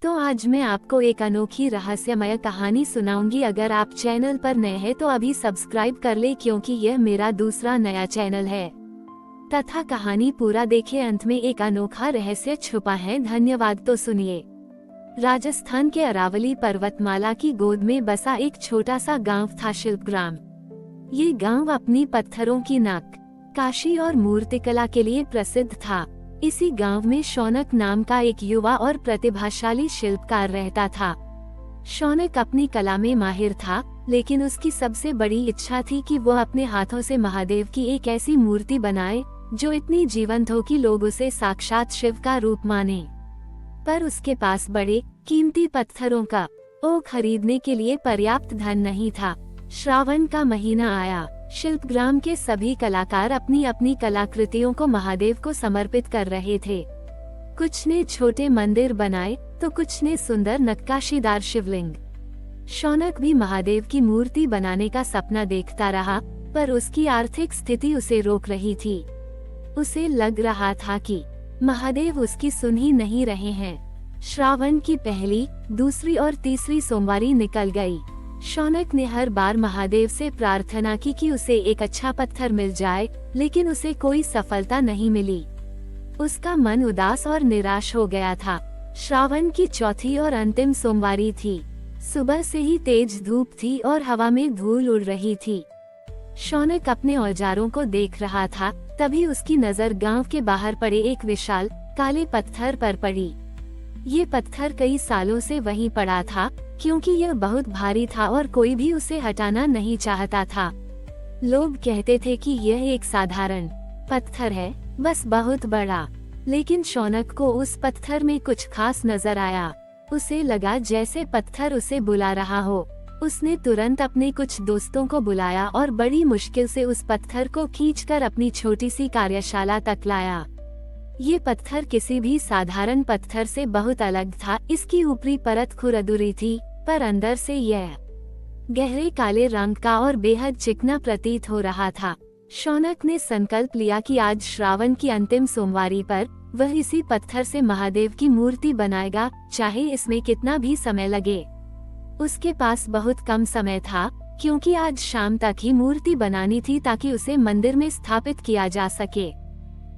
तो आज मैं आपको एक अनोखी रहस्यमय कहानी सुनाऊंगी। अगर आप चैनल पर नए हैं तो अभी सब्सक्राइब कर ले, क्योंकि यह मेरा दूसरा नया चैनल है। तथा कहानी पूरा देखे, अंत में एक अनोखा रहस्य छुपा है। धन्यवाद। तो सुनिए। राजस्थान के अरावली पर्वतमाला की गोद में बसा एक छोटा सा गांव था, शिल्पग्राम। ये गांव अपनी पत्थरों की नक्काशी और मूर्तिकला के लिए प्रसिद्ध था। इसी गांव में शौनक नाम का एक युवा और प्रतिभाशाली शिल्पकार रहता था। शौनक अपनी कला में माहिर था, लेकिन उसकी सबसे बड़ी इच्छा थी कि वो अपने हाथों से महादेव की एक ऐसी मूर्ति बनाए जो इतनी जीवंत हो कि लोग उसे साक्षात शिव का रूप माने। पर उसके पास बड़े कीमती पत्थरों का खरीदने के लिए पर्याप्त धन नहीं था। श्रावण का महीना आया। शिल्पग्राम के सभी कलाकार अपनी अपनी कलाकृतियों को महादेव को समर्पित कर रहे थे। कुछ ने छोटे मंदिर बनाए तो कुछ ने सुंदर नक्काशीदार शिवलिंग। शौनक भी महादेव की मूर्ति बनाने का सपना देखता रहा, पर उसकी आर्थिक स्थिति उसे रोक रही थी। उसे लग रहा था कि महादेव उसकी सुन ही नहीं रहे हैं। श्रावण की पहली, दूसरी और तीसरी सोमवारी निकल गई। शौनक ने हर बार महादेव से प्रार्थना की कि उसे एक अच्छा पत्थर मिल जाए, लेकिन उसे कोई सफलता नहीं मिली। उसका मन उदास और निराश हो गया था। श्रावण की चौथी और अंतिम सोमवारी थी। सुबह से ही तेज धूप थी और हवा में धूल उड़ रही थी। शौनक अपने औजारों को देख रहा था, तभी उसकी नजर गांव के बाहर पड़े एक विशाल काले पत्थर पर पड़ी। ये पत्थर कई सालों से वहीं पड़ा था, क्योंकि यह बहुत भारी था और कोई भी उसे हटाना नहीं चाहता था। लोग कहते थे कि यह एक साधारण पत्थर है, बस बहुत बड़ा। लेकिन शौनक को उस पत्थर में कुछ खास नजर आया। उसे लगा जैसे पत्थर उसे बुला रहा हो। उसने तुरंत अपने कुछ दोस्तों को बुलाया और बड़ी मुश्किल से उस पत्थर को खींचकर अपनी छोटी सी कार्यशाला तक लाया। ये पत्थर किसी भी साधारण पत्थर से बहुत अलग था। इसकी ऊपरी परत खुरदुरी थी, पर अंदर से यह गहरे काले रंग का और बेहद चिकना प्रतीत हो रहा था। शौनक ने संकल्प लिया कि आज श्रावण की अंतिम सोमवारी पर वह इसी पत्थर से महादेव की मूर्ति बनाएगा, चाहे इसमें कितना भी समय लगे। उसके पास बहुत कम समय था, क्योंकि आज शाम तक ही मूर्ति बनानी थी ताकि उसे मंदिर में स्थापित किया जा सके।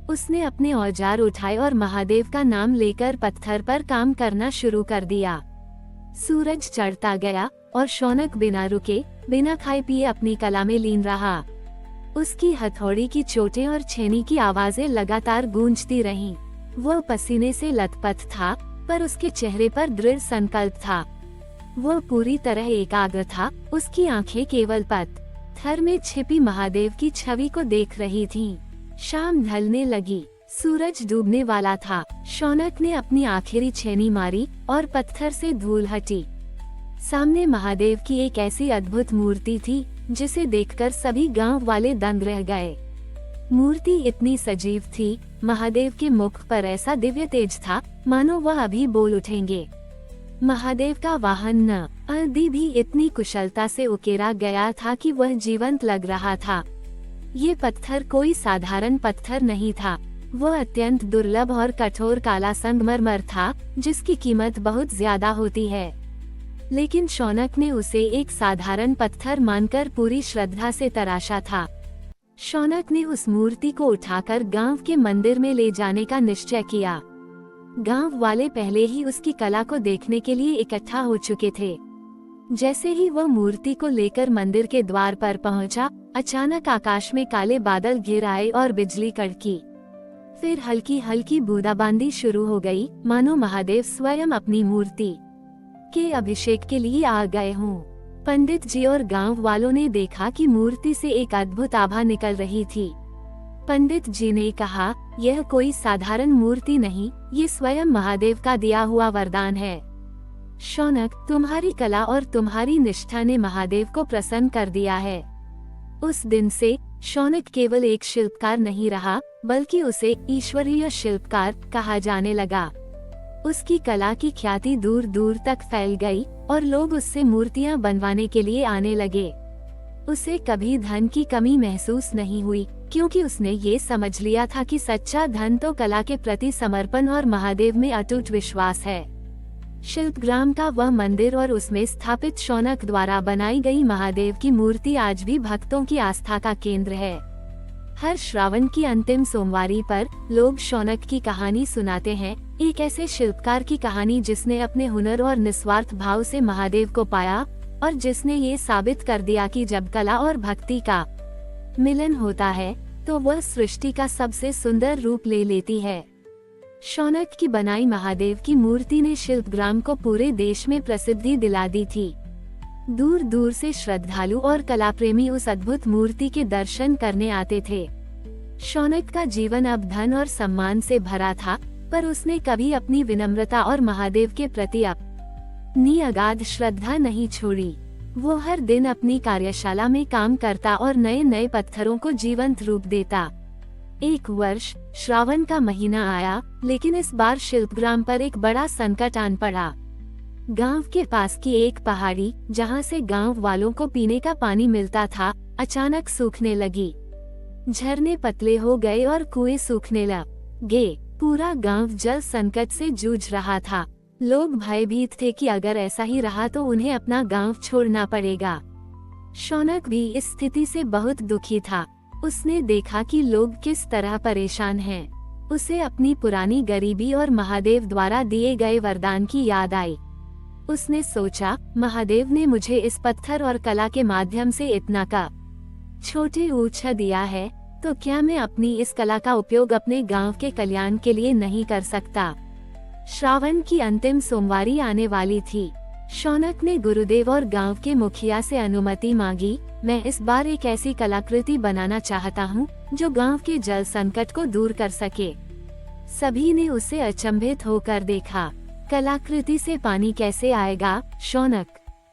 उसने अपने औजार उठाए और महादेव का नाम लेकर पत्थर पर काम करना शुरू कर दिया। सूरज चढ़ता गया और शौनक बिना रुके, बिना खाए पिए अपनी कला में लीन रहा। उसकी हथौड़ी की चोटें और छेनी की आवाजें लगातार गूंजती रहीं। वह पसीने से लथपथ था, पर उसके चेहरे पर दृढ़ संकल्प था। वह पूरी तरह एकाग्र था। उसकी आंखें केवल पत्थर में छिपी महादेव की छवि को देख रही थीं। शाम ढलने लगी, सूरज डूबने वाला था। शौनक ने अपनी आखिरी छेनी मारी और पत्थर से धूल हटी। सामने महादेव की एक ऐसी अद्भुत मूर्ति थी जिसे देखकर सभी गांव वाले दंग रह गए। मूर्ति इतनी सजीव थी, महादेव के मुख पर ऐसा दिव्य तेज था मानो वह अभी बोल उठेंगे। महादेव का वाहन नंदी भी इतनी कुशलता से उकेरा गया था कि वह जीवंत लग रहा था। ये पत्थर कोई साधारण पत्थर नहीं था। वह अत्यंत दुर्लभ और कठोर काला संगमरमर था, जिसकी कीमत बहुत ज्यादा होती है। लेकिन शौनक ने उसे एक साधारण पत्थर मानकर पूरी श्रद्धा से तराशा था। शौनक ने उस मूर्ति को उठाकर गांव के मंदिर में ले जाने का निश्चय किया। गांव वाले पहले ही उसकी कला को देखने के लिए इकट्ठा हो चुके थे। जैसे ही वह मूर्ति को लेकर मंदिर के द्वार पर पहुंचा, अचानक आकाश में काले बादल घिर आए और बिजली कड़की। फिर हल्की हल्की बूंदाबांदी शुरू हो गई, मानो महादेव स्वयं अपनी मूर्ति के अभिषेक के लिए आ गए हों। पंडित जी और गांव वालों ने देखा कि मूर्ति से एक अद्भुत आभा निकल रही थी। पंडित जी ने कहा, यह कोई साधारण मूर्ति नहीं, ये स्वयं महादेव का दिया हुआ वरदान है। शौनक, तुम्हारी कला और तुम्हारी निष्ठा ने महादेव को प्रसन्न कर दिया है। उस दिन से शौनक केवल एक शिल्पकार नहीं रहा, बल्कि उसे ईश्वरीय शिल्पकार कहा जाने लगा। उसकी कला की ख्याति दूर दूर तक फैल गई और लोग उससे मूर्तियां बनवाने के लिए आने लगे। उसे कभी धन की कमी महसूस नहीं हुई, क्योंकि उसने ये समझ लिया था कि सच्चा धन तो कला के प्रति समर्पण और महादेव में अटूट विश्वास है। शिल्पग्राम का वह मंदिर और उसमें स्थापित शौनक द्वारा बनाई गई महादेव की मूर्ति आज भी भक्तों की आस्था का केंद्र है। हर श्रावण की अंतिम सोमवारी पर लोग शौनक की कहानी सुनाते हैं, एक ऐसे शिल्पकार की कहानी जिसने अपने हुनर और निस्वार्थ भाव से महादेव को पाया और जिसने ये साबित कर दिया कि जब कला और भक्ति का मिलन होता है तो वह सृष्टि का सबसे सुंदर रूप ले लेती है। शौनक की बनाई महादेव की मूर्ति ने शिल्पग्राम को पूरे देश में प्रसिद्धि दिला दी थी। दूर दूर से श्रद्धालु और कला प्रेमी उस अद्भुत मूर्ति के दर्शन करने आते थे। शौनक का जीवन अब धन और सम्मान से भरा था, पर उसने कभी अपनी विनम्रता और महादेव के प्रति अपनी अगाध श्रद्धा नहीं छोड़ी। वो हर दिन अपनी कार्यशाला में काम करता और नए नए पत्थरों को जीवंत रूप देता। एक वर्ष श्रावण का महीना आया, लेकिन इस बार शिल्पग्राम पर एक बड़ा संकट आन पड़ा। गांव के पास की एक पहाड़ी, जहां से गांव वालों को पीने का पानी मिलता था, अचानक सूखने लगी। झरने पतले हो गए और कुएं सूखने लगे। पूरा गांव जल संकट से जूझ रहा था। लोग भयभीत थे कि अगर ऐसा ही रहा तो उन्हें अपना गांव छोड़ना पड़ेगा। शौनक भी इस स्थिति से बहुत दुखी था। उसने देखा कि लोग किस तरह परेशान हैं। उसे अपनी पुरानी गरीबी और महादेव द्वारा दिए गए वरदान की याद आई। उसने सोचा, महादेव ने मुझे इस पत्थर और कला के माध्यम से इतना का छोटे ऊंचा दिया है, तो क्या मैं अपनी इस कला का उपयोग अपने गांव के कल्याण के लिए नहीं कर सकता। श्रावण की अंतिम सोमवारी आने वाली थी। शौनक ने गुरुदेव और गांव के मुखिया से अनुमति मांगी। मैं इस बार एक ऐसी कलाकृति बनाना चाहता हूँ जो गांव के जल संकट को दूर कर सके। सभी ने उसे अचंभित होकर देखा। कलाकृति से पानी कैसे आएगा, शौनक?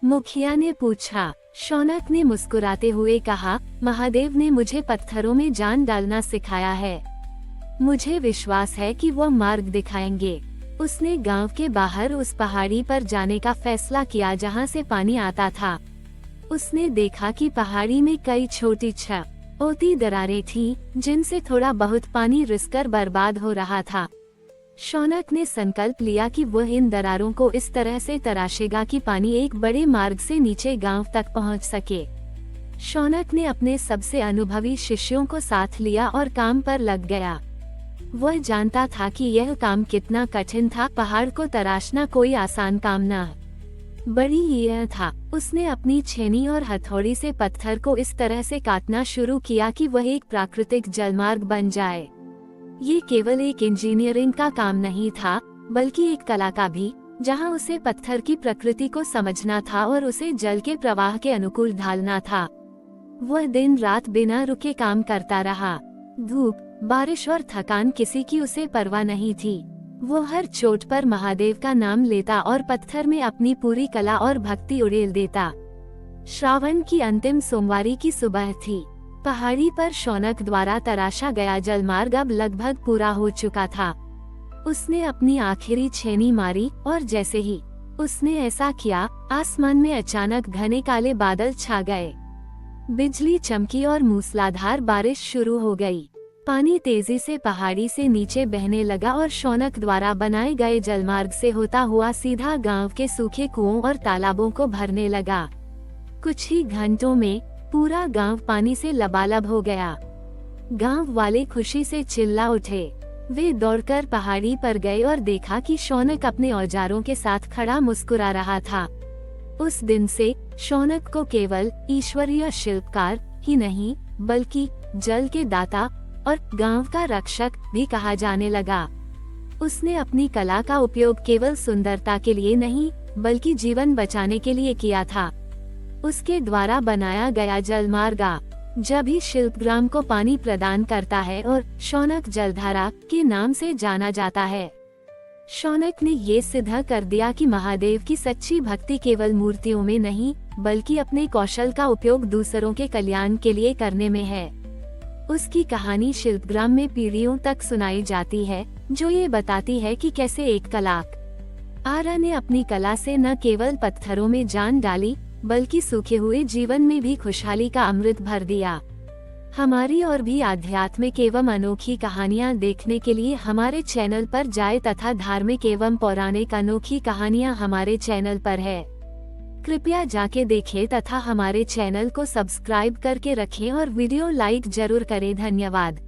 मुखिया ने पूछा। शौनक ने मुस्कुराते हुए कहा, महादेव ने मुझे पत्थरों में जान डालना सिखाया है। मुझे विश्वास है कि वो मार्ग दिखाएंगे। उसने गांव के बाहर उस पहाड़ी पर जाने का फैसला किया जहां से पानी आता था। उसने देखा कि पहाड़ी में कई छोटी छोटी दरारें थीं, जिनसे थोड़ा बहुत पानी रिसकर बर्बाद हो रहा था। शौनक ने संकल्प लिया कि वह इन दरारों को इस तरह से तराशेगा कि पानी एक बड़े मार्ग से नीचे गांव तक पहुंच सके। शौनक ने अपने सबसे अनुभवी शिष्यों को साथ लिया और काम पर लग गया। वह जानता था कि यह काम कितना कठिन था। पहाड़ को तराशना कोई आसान काम न बड़ी यह था। उसने अपनी छेनी और हथौड़ी से पत्थर को इस तरह से काटना शुरू किया कि वह एक प्राकृतिक जलमार्ग बन जाए। ये केवल एक इंजीनियरिंग का काम नहीं था, बल्कि एक कला का भी, जहां उसे पत्थर की प्रकृति को समझना था और उसे जल के प्रवाह के अनुकूल ढालना था। वह दिन रात बिना रुके काम करता रहा। धूप, बारिश और थकान किसी की उसे परवाह नहीं थी। वो हर चोट पर महादेव का नाम लेता और पत्थर में अपनी पूरी कला और भक्ति उड़ेल देता। श्रावण की अंतिम सोमवारी की सुबह थी। पहाड़ी पर शौनक द्वारा तराशा गया जलमार्ग अब लगभग पूरा हो चुका था। उसने अपनी आखिरी छेनी मारी और जैसे ही उसने ऐसा किया, आसमान में अचानक घने काले बादल छा गए। बिजली चमकी और मूसलाधार बारिश शुरू हो गई। पानी तेजी से पहाड़ी से नीचे बहने लगा और शौनक द्वारा बनाए गए जलमार्ग से होता हुआ सीधा गांव के सूखे कुओं और तालाबों को भरने लगा। कुछ ही घंटों में पूरा गांव पानी से लबालब हो गया। गांव वाले खुशी से चिल्ला उठे। वे दौड़कर पहाड़ी पर गए और देखा कि शौनक अपने औजारों के साथ खड़ा मुस्कुरा रहा था। उस दिन से शौनक को केवल ईश्वरीय शिल्पकार ही नहीं, बल्कि जल के दाता और गांव का रक्षक भी कहा जाने लगा। उसने अपनी कला का उपयोग केवल सुंदरता के लिए नहीं, बल्कि जीवन बचाने के लिए किया था। उसके द्वारा बनाया गया जलमार्ग जब ही शिल्पग्राम को पानी प्रदान करता है और शौनक जलधारा के नाम से जाना जाता है। शौनक ने ये सिद्ध कर दिया कि महादेव की सच्ची भक्ति केवल मूर्तियों में नहीं, बल्कि अपने कौशल का उपयोग दूसरों के कल्याण के लिए करने में है। उसकी कहानी शिल्पग्राम में पीढ़ियों तक सुनाई जाती है, जो ये बताती है कि कैसे एक कलाकार ने अपनी कला से न केवल पत्थरों में जान डाली, बल्कि सूखे हुए जीवन में भी खुशहाली का अमृत भर दिया। हमारी और भी आध्यात्मिक एवं अनोखी कहानियाँ देखने के लिए हमारे चैनल पर जाए तथा धार्मिक एवं पौराणिक अनोखी कहानियाँ हमारे चैनल पर है। कृपया जाके देखें तथा हमारे चैनल को सब्सक्राइब करके रखें और वीडियो लाइक जरूर करें। धन्यवाद।